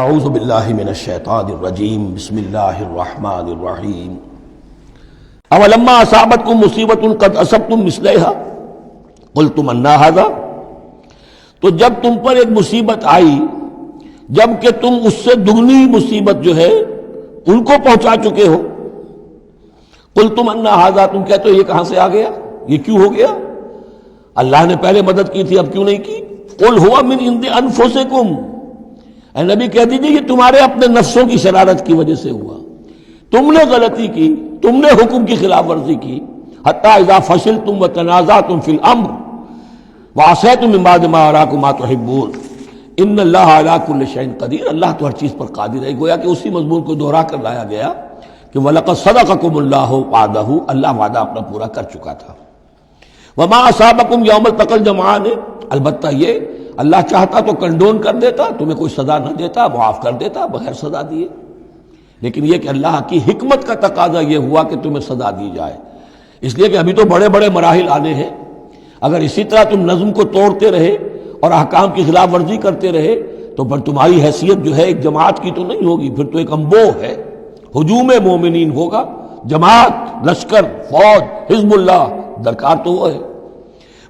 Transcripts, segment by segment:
اعوذ باللہ من الشیطان الرجیم بسم اللہ الرحمن الرحیم اولما اصابتکم مصیبۃ قد اصبتم مثلھا قلتم انا ھذا، تو جب تم پر ایک مصیبت آئی جب کہ تم اس سے دگنی مصیبت جو ہے ان کو پہنچا چکے ہو، قلتم انا ھذا، تم کہتے ہو یہ کہاں سے آ گیا، یہ کیوں ہو گیا، اللہ نے پہلے مدد کی تھی اب کیوں نہیں کی۔ قل ھو من عند انفسکم، اے نبی کہہ دیجئے یہ تمہارے اپنے نفسوں کی شرارت کی وجہ سے ہوا، تم نے غلطی کی، تم نے حکم کی خلاف ورزی کی۔ حتی اذا فشلتم وتنازعتم فی الامر وعصیتم من بعد ما اراکم ما تحبون ان اللہ علی کل شیء قدیر، اللہ تو ہر چیز پر قادر ہے۔ گویا کہ اسی مضمون کو دہرا کر لایا گیا کہ وَلَقَدْ صَدَقَكُمُ اللَّهُ وَعْدَهُ، اللہ وعدہ اپنا پورا کر چکا تھا۔ وَمَا أَصَابَكُمْ يَوْمَ الْتَقَى الْجَمْعَانِ، البتہ یہ اللہ چاہتا تو کنڈون کر دیتا، تمہیں کوئی سزا نہ دیتا، معاف کر دیتا بغیر سزا دیے، لیکن یہ کہ اللہ کی حکمت کا تقاضا یہ ہوا کہ تمہیں سزا دی جائے، اس لیے کہ ابھی تو بڑے بڑے مراحل آنے ہیں۔ اگر اسی طرح تم نظم کو توڑتے رہے اور احکام کی خلاف ورزی کرتے رہے تو پھر تمہاری حیثیت جو ہے ایک جماعت کی تو نہیں ہوگی، پھر تو ایک انبوہ ہے، ہجوم مومنین ہوگا، جماعت، لشکر، فوج، حزب اللہ درکار تو وہ ہے۔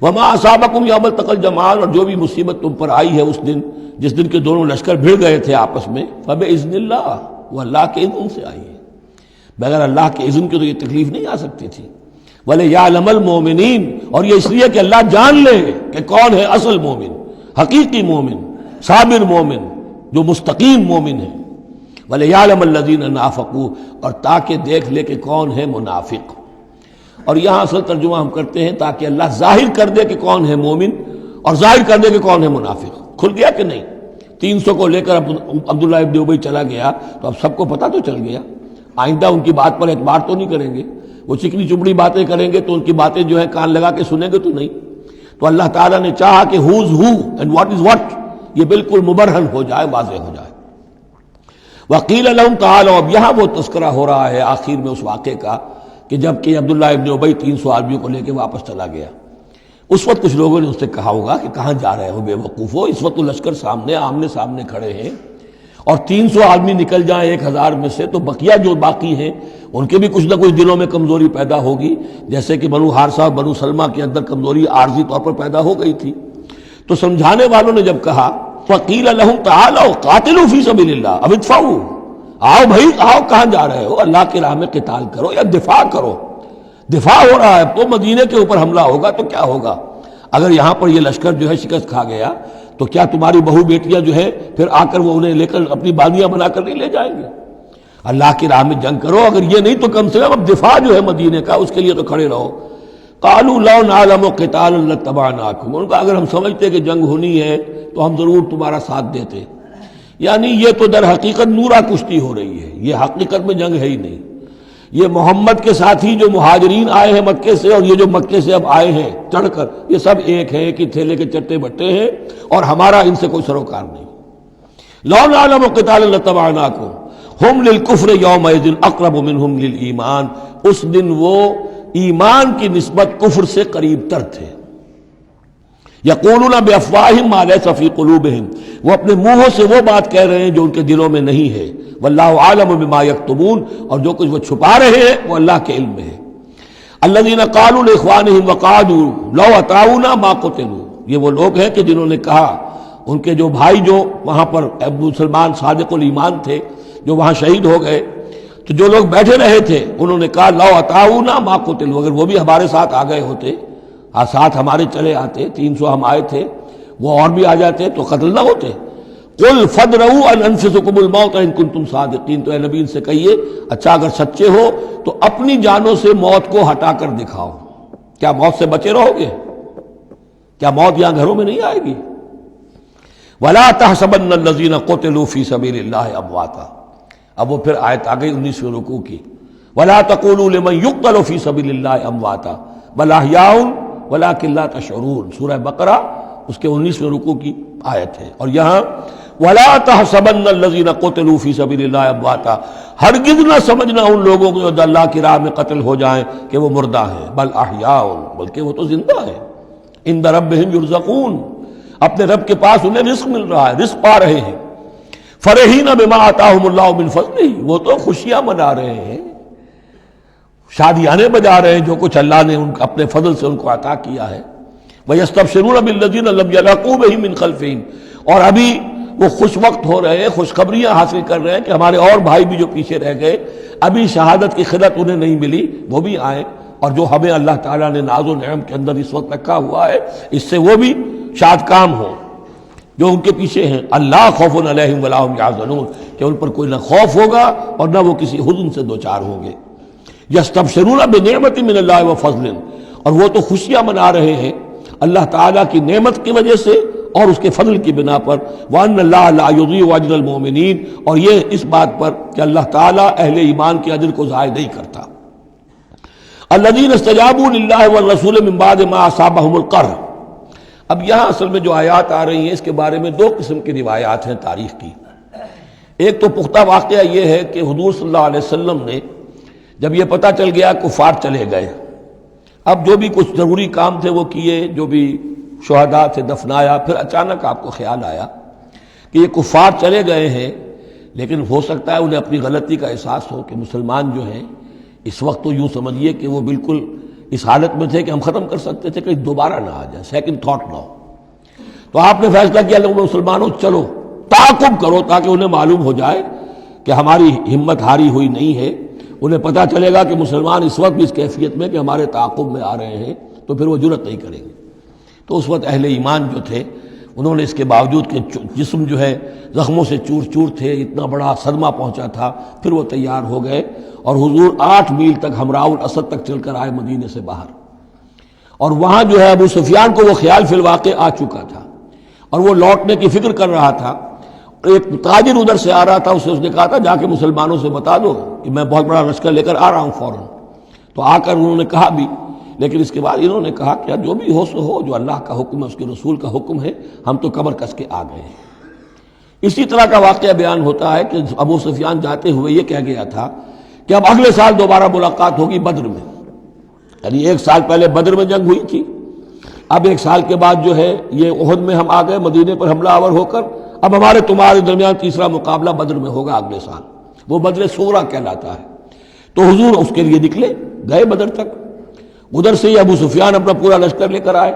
وما اصابکم یوم التقى الجمعان، اور جو بھی مصیبت تم پر آئی ہے اس دن جس دن کے دونوں لشکر بھڑ گئے تھے آپس میں، فباذن اللہ، وہ اللہ کے اذن سے آئی ہے، بغیر اللہ کے اذن کے تو یہ تکلیف نہیں آ سکتی تھی۔ وَلِيَعْلَمَ الْمُؤْمِنِينَ، اور یہ اس لیے کہ اللہ جان لے کہ کون ہے اصل مومن، حقیقی مومن، صابر مومن، جو مستقیم مومن ہے۔ وَلِيَعْلَمَ الَّذِينَ نَافَقُوا، اور تاکہ دیکھ لے کہ کون ہے منافق۔ اور یہاں اصل ترجمہ ہم کرتے ہیں تاکہ اللہ ظاہر کر دے کہ کون ہے مومن اور ظاہر کر دے کہ کون ہے منافق۔ کھل گیا کہ نہیں؟ 300 کو لے کر عبداللہ ابن ابی چلا گیا تو اب سب کو پتہ تو چل گیا، آئندہ ان کی بات پر اعتبار تو نہیں کریں گے، وہ چکنی چپڑی باتیں کریں گے تو ان کی باتیں جو ہے کان لگا کے سنیں گے تو نہیں۔ تو اللہ تعالیٰ نے چاہا کہ who's who and what is what یہ بالکل مبرہن ہو جائے، واضح ہو جائے۔ وقیل لہم تعالوا، اب یہاں وہ تذکرہ ہو رہا ہے آخر میں اس واقعے کا کہ جب کہ عبداللہ ابن ابی 300 آدمیوں کو لے کے واپس چلا گیا، اس وقت کچھ لوگوں نے اس سے کہا ہوگا کہ کہاں جا رہے ہو بے وقوفو، اس وقت تو لشکر سامنے آمنے سامنے کھڑے ہیں اور 300 آدمی نکل جائیں 1000 میں سے تو بقیہ جو باقی ہیں ان کے بھی کچھ نہ کچھ دلوں میں کمزوری پیدا ہوگی، جیسے کہ بنو حارثہ اور بنو سلمہ کے اندر کمزوری عارضی طور پر پیدا ہو گئی تھی۔ تو سمجھانے والوں نے جب کہا فقیل لہم تعالوا قاتلوا فی سبیل اللہ، اب ادفعوا، آؤ بھائی آؤ، کہاں جا رہے ہو، اللہ کی راہ میں قتال کرو یا دفاع کرو۔ دفاع ہو رہا ہے تو مدینے کے اوپر حملہ ہوگا تو کیا ہوگا، اگر یہاں پر یہ لشکر جو ہے شکست کھا گیا تو کیا تمہاری بہو بیٹیاں جو ہے پھر آ کر وہ انہیں لے کر اپنی باندیاں بنا کر نہیں لے جائیں گے؟ اللہ کی راہ میں جنگ کرو، اگر یہ نہیں تو کم سے کم اب دفاع جو ہے مدینے کا اس کے لیے تو کھڑے رہو۔ قالوا لو نعلم قتالا لاتبعناکم، ان کا اگر ہم سمجھتے کہ جنگ ہونی ہے تو ہم ضرور تمہارا ساتھ دیتے، یعنی یہ تو در حقیقت نورا کشتی ہو رہی ہے، یہ حقیقت میں جنگ ہے ہی نہیں۔ یہ محمد کے ساتھی جو مہاجرین آئے ہیں مکے سے اور یہ جو مکے سے اب آئے ہیں چڑھ کر، یہ سب ایک ہیں، ایک ہی تھیلے کے چٹے بٹے ہیں اور ہمارا ان سے کوئی سروکار نہیں۔ لو نعلم قتالا لاتبعناکم ہم للکفر یومئذ اقرب منہم للایمان، اس دن وہ ایمان کی نسبت کفر سے قریب تر تھے۔ یقولون بافواہہم ما لیس فی قلوبہم، وہ اپنے منہوں سے وہ بات کہہ رہے ہیں جو ان کے دلوں میں نہیں ہے۔ واللہ عالم بما یکتمون، اور جو کچھ وہ چھپا رہے ہیں وہ اللہ کے علم میں ہے۔ الذین قالوا لاخوانہم وقعدوا لو اطاعونا ما قتلوا، یہ وہ لوگ ہیں کہ جنہوں نے کہا، ان کے جو بھائی جو وہاں پر ابو سلمان صادق الایمان تھے جو وہاں شہید ہو گئے، تو جو لوگ بیٹھے رہے تھے انہوں نے کہا لو اطاعونا ما قتلوا، اگر وہ بھی ہمارے ساتھ آ گئے ہوتے، ساتھ ہمارے چلے آتے، 300 ہم آئے تھے، وہ اور بھی آ جاتے تو قتل نہ ہوتے۔ قل فادرؤوا عن انفسکم الموت ان کنتم صادقین، تو اے نبی ان سے کہیے اچھا اگر سچے ہو تو اپنی جانوں سے موت کو ہٹا کر دکھاؤ، کیا موت سے بچے رہو گے؟ کیا موت یہاں گھروں میں نہیں آئے گی؟ ولا تحسبن الذین قتلوا فی سبیل اللہ امواتا، اب وہ پھر آیت آ گئی 19ویں رکوع کی، ولا تقولوا لمن یقتل فی سبیل اللہ امواتا بل احیاء ولکن لا تشعرون، سورہ بقرہ اس کے 19ویں رکوع کی آیت ہے۔ اور یہاں وَلَا تَحْسَبَنَّ الَّذِينَ قُتِلُوا فِي سَبِيلِ اللَّهِ أَمْوَاتًا، ہرگز نہ سمجھنا ان لوگوں کو جو اللہ کی راہ میں قتل ہو جائیں کہ وہ مردہ ہیں، بل احیاء، بلکہ وہ تو زندہ ہیں، عند ربهم يرزقون، اپنے رب کے پاس انہیں رزق مل رہا ہے، رزق پا رہے ہیں۔ فرحین بما آتاہم اللہ من فضلہ، وہ تو خوشیاں منا رہے ہیں، شادیانے بجا رہے ہیں جو کچھ اللہ نے اپنے فضل سے ان کو عطا کیا ہے۔ وَيَسْتَبْشِرُونَ بِالَّذِينَ لَمْ يَلْحَقُوا بِهِم مِّن خَلْفِهِمْ، اور ابھی وہ خوش وقت ہو رہے ہیں، خوشخبریاں حاصل کر رہے ہیں کہ ہمارے اور بھائی بھی جو پیچھے رہ گئے، ابھی شہادت کی خلت انہیں نہیں ملی، وہ بھی آئیں، اور جو ہمیں اللہ تعالیٰ نے ناز و نعم کے اندر اس وقت رکھا ہوا ہے اس سے وہ بھی شاد کام ہوں جو ان کے پیچھے ہیں۔ اللہ خوف علیہم ولا هم یحزنون، کہ ان پر کوئی نہ خوف ہوگا اور نہ وہ کسی حزن سے دوچار ہوں گے۔ یستبشرون بنعمت من اللہ وفضل، اور وہ تو خوشیاں منا رہے ہیں اللہ تعالیٰ کی نعمت کی وجہ سے اور اس کے فضل کی بنا پر، وَأَنَّ اللَّهَ لَا يُضِيعُ أَجْرَ الْمُؤْمِنِينَ، اور یہ اس بات پر کہ اللہ تعالیٰ اہل ایمان کے اجر کو ضائع نہیں کرتا۔ الَّذِينَ اسْتَجَابُوا لِلَّهِ وَالرَّسُولِ مِن بَعْدِ مَا أَصَابَهُمُ الْقَرْحُ۔ اب یہاں اصل میں جو آیات آ رہی ہیں اس کے بارے میں دو قسم کی روایات ہیں تاریخ کی۔ ایک تو پختہ واقعہ یہ ہے کہ حضور صلی اللہ علیہ وسلم نے جب یہ پتہ چل گیا کفار چلے گئے، اب جو بھی کچھ ضروری کام تھے وہ کیے، جو بھی شہداء تھے دفنایا، پھر اچانک آپ کو خیال آیا کہ یہ کفار چلے گئے ہیں، لیکن ہو سکتا ہے انہیں اپنی غلطی کا احساس ہو کہ مسلمان جو ہیں اس وقت تو یوں سمجھیے کہ وہ بالکل اس حالت میں تھے کہ ہم ختم کر سکتے تھے کہ دوبارہ نہ آ جائے، سیکنڈ تھاٹ نہ ہو۔ تو آپ نے فیصلہ کیا لوگوں مسلمانوں چلو تعاقب کرو تاکہ انہیں معلوم ہو جائے کہ ہماری ہمت ہاری ہوئی نہیں ہے، انہیں پتہ چلے گا کہ مسلمان اس وقت بھی اس کیفیت میں کہ ہمارے تعاقب میں آ رہے ہیں تو پھر وہ جرأت نہیں کریں گے۔ تو اس وقت اہل ایمان جو تھے انہوں نے اس کے باوجود کہ جسم جو ہے زخموں سے چور چور تھے، اتنا بڑا صدمہ پہنچا تھا، پھر وہ تیار ہو گئے اور حضور 8 میل تک حمراء الاسد تک چل کر آئے مدینے سے باہر، اور وہاں جو ہے ابو سفیان کو وہ خیال فی الواقع آ چکا تھا اور وہ لوٹنے کی فکر کر رہا تھا۔ ایک تاجر ادھر سے آ رہا تھا، اس نے کہا تھا جا کے مسلمانوں سے بتا دو کہ میں بہت بڑا لشکر لے کر آ رہا ہوں فوراً۔ تو آ کر انہوں نے کہا بھی، لیکن اس کے بعد انہوں نے کہا کہ جو بھی ہو سو ہو، جو اللہ کا حکم ہے اس کے رسول کا حکم ہے، ہم تو کمر کس کے آ گئے ہیں۔ اسی طرح کا واقعہ بیان ہوتا ہے کہ ابو سفیان جاتے ہوئے یہ کہہ گیا تھا کہ اب اگلے سال دوبارہ ملاقات ہوگی بدر میں، یعنی 1 سال پہلے بدر میں جنگ ہوئی تھی، اب 1 سال کے بعد جو ہے یہ احد میں ہم آ گئے مدینے پر حملہ آور ہو کر، اب ہمارے تمہارے درمیان تیسرا مقابلہ بدر میں ہوگا اگلے سال، وہ بدر صغریٰ کہلاتا ہے۔ تو حضور اس کے لیے نکلے، گئے بدر تک، ادھر سے ہی ابو سفیان اپنا پورا لشکر لے کر آئے،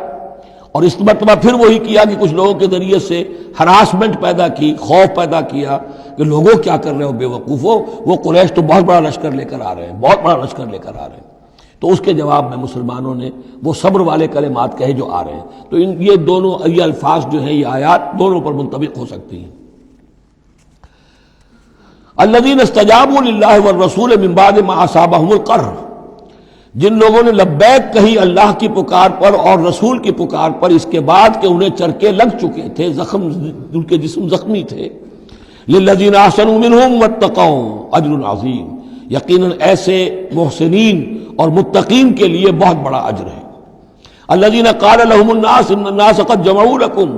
اور اس مرتبہ پھر وہی کیا کہ کچھ لوگوں کے ذریعے سے ہراسمنٹ پیدا کی، خوف پیدا کیا کہ لوگوں کیا کر رہے ہو بے وقوفو، وہ قریش تو بہت بڑا لشکر لے کر آ رہے ہیں، بہت بڑا لشکر لے کر آ رہے ہیں۔ تو اس کے جواب میں مسلمانوں نے وہ صبر والے کلمات کہے جو آ رہے ہیں۔ تو یہ دونوں یہ الفاظ جو ہیں، یہ آیات دونوں پر منطبق ہو سکتی ہیں۔ الذین استجابوا للہ والرسول من بعد ما اصابہم القرح، جن لوگوں نے لبیک کہی اللہ کی پکار پر اور رسول کی پکار پر اس کے بعد کہ انہیں چرکے لگ چکے تھے، زخم، ان کے جسم زخمی تھے۔ للذین احسنوا منہم واتقوا اجر عظیم، یقیناً ایسے محسنین اور متقین کے لیے بہت بڑا اجر ہے۔ الذین قال لهم الناس ان الناس قد جمعوا لكم،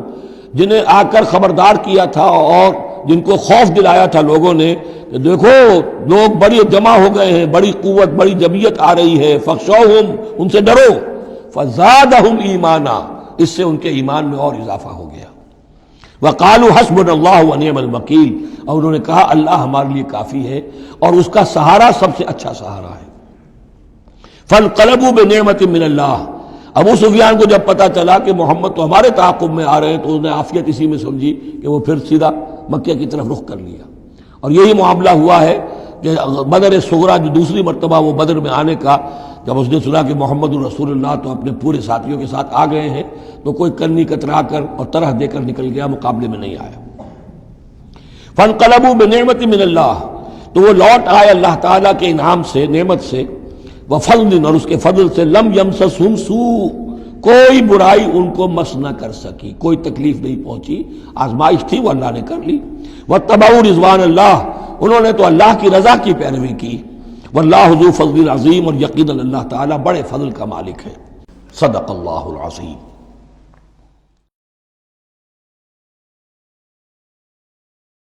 جنہیں آ کر خبردار کیا تھا اور جن کو خوف دلایا تھا لوگوں نے کہ دیکھو لوگ بڑی جمع ہو گئے ہیں، بڑی قوت، بڑی جمعیت آ رہی ہے، فخشوہم، ان سے ڈرو، فزادہم ایمانا، اس سے ان کے ایمان میں اور اضافہ ہو گیا۔ وقالوا حسبنا اللہ ونعم الوکیل، اور انہوں نے کہا اللہ ہمارے لیے کافی ہے اور اس کا سہارا سب سے اچھا سہارا ہے۔ فانقلبوا بنعمت من اللہ، ابو سفیان کو جب پتا چلا کہ محمد تو ہمارے تعاقب میں آ رہے ہیں تو انہوں نے عافیت اسی میں سمجھی کہ وہ پھر سیدھا مکہ کی طرف رخ کر لیا، اور یہی معاملہ ہوا ہے کہ بدر صغریٰ جو دوسری مرتبہ وہ بدر میں آنے کا، جب اس نے سنا کہ محمد الرسول اللہ تو اپنے پورے ساتھیوں کے ساتھ آ گئے ہیں تو کوئی کنی کترا کر اور طرح دے کر نکل گیا، مقابلے میں نہیں آیا۔ فانقلبوا بنعمت من اللہ، تو وہ لوٹ آئے اللہ تعالیٰ کے انعام سے، نعمت سے، وفضل، اور اس کے فضل سے، لم یمسسہم سوء، کوئی برائی ان کو مس نہ کر سکی، کوئی تکلیف نہیں پہنچی، آزمائش تھی وہ اللہ نے کر لی۔ واتبعوا رضوان اللہ، انہوں نے تو اللہ کی رضا کی پیروی کی۔ واللہ ذو فضل عظیم، اور یقیناً اللہ تعالیٰ بڑے فضل کا مالک ہے۔ صدق اللہ العظیم۔